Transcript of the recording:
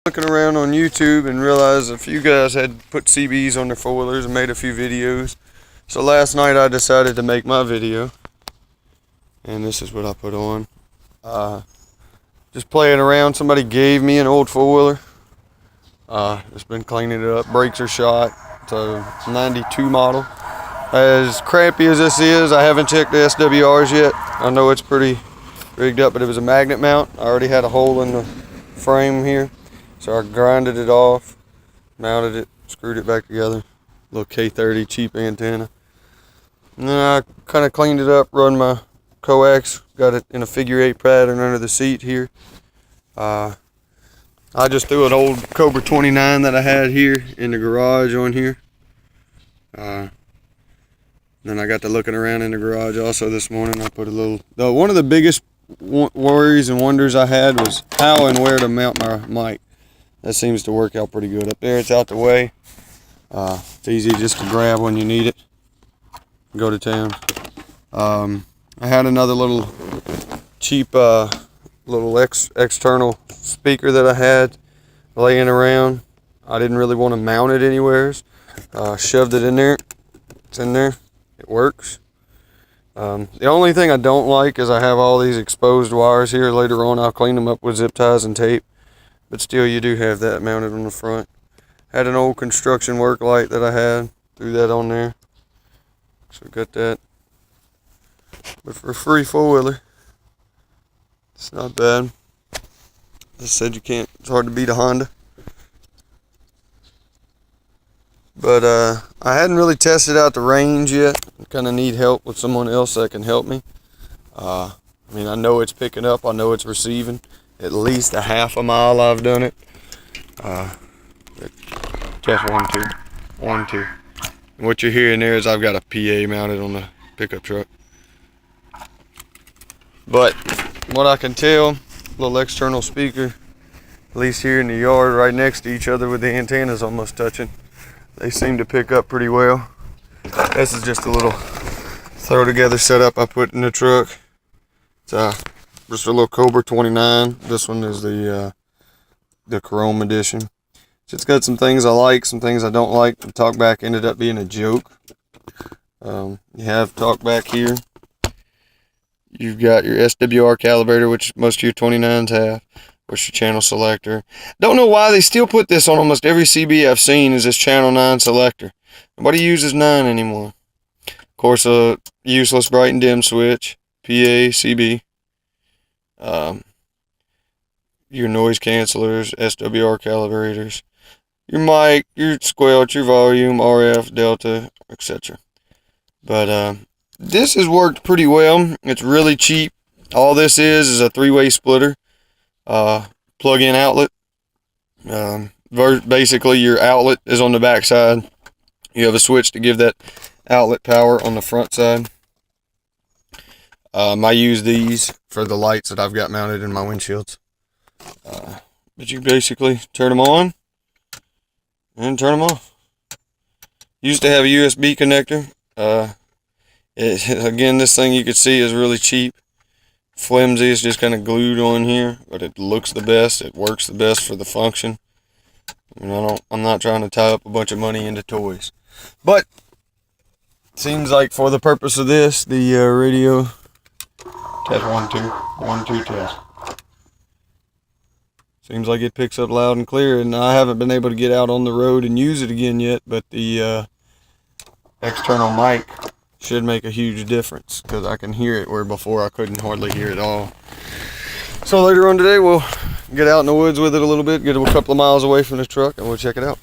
Looking around on YouTube and realized a few guys had put CBs on their four-wheelers and made a few videos. So last night I decided to make my video, and this is what I put on. Just playing around. Somebody gave me an old four-wheeler. Just been cleaning it up. Brakes are shot. It's a 92 model. As crappy as this is, I haven't checked the SWRs yet. I know it's pretty rigged up, but it was a magnet mount. I already had a hole in the frame here. So I grinded it off, mounted it, screwed it back together. Little K30 cheap antenna. And then I kind of cleaned it up, run my coax, got it in a figure 8 pattern under the seat here. I just threw an old Cobra 29 that I had here in the garage on here. Then I got to looking around in the garage also this morning. I put a little, one of the biggest worries and wonders I had was how and where to mount my mic. That seems to work out pretty good. Up there, it's out the way. It's easy just to grab when you need it. Go to town. I had another little cheap little external speaker that I had laying around. I didn't really want to mount it anywhere. Shoved it in there. It's in there. It works. The only thing I don't like is I have all these exposed wires here. Later on, I'll clean them up with zip ties and tape. But still, you do have that mounted on the front. Had an old construction work light that I had. Threw that on there. So got that. But for a free four-wheeler, it's not bad. As I said, it's hard to beat a Honda. But I hadn't really tested out the range yet. I kind of need help with someone else that can help me. I know it's picking up. I know it's receiving. At least a half a mile I've done it. Just 1, 2. 1, 2. And what you're hearing there is I've got a PA mounted on the pickup truck. But what I can tell, little external speaker, at least here in the yard right next to each other with the antennas almost touching. They seem to pick up pretty well. This is just a little throw together setup I put in the truck. It's just a little Cobra 29. This one is the Chrome edition. It's got some things I like, some things I don't like. The talkback ended up being a joke. You have talkback here. You've got your SWR calibrator, which most of your 29s have. What's your channel selector? Don't know why they still put this on almost every CB I've seen is this channel 9 selector. Nobody uses 9 anymore. Of course, a useless bright and dim switch. PA, CB. Your noise cancelers, SWR calibrators, your mic, your squelch, your volume, RF, delta, etc. But this has worked pretty well. It's really cheap. All this is a 3-way splitter, plug-in outlet. Basically, your outlet is on the back side. You have a switch to give that outlet power on the front side. I use these for the lights that I've got mounted in my windshields. But you basically turn them on and turn them off. Used to have a USB connector. Again, this thing you can see is really cheap. Flimsy, it's just kind of glued on here, but it looks the best. It works the best for the function. I'm not trying to tie up a bunch of money into toys. But seems like for the purpose of this, the radio test 1, 2, 1, 2 test. Seems like it picks up loud and clear, and I haven't been able to get out on the road and use it again yet, but the external mic should make a huge difference because I can hear it where before I couldn't hardly hear it at all. So later on today, we'll get out in the woods with it a little bit, get a couple of miles away from the truck, and we'll check it out.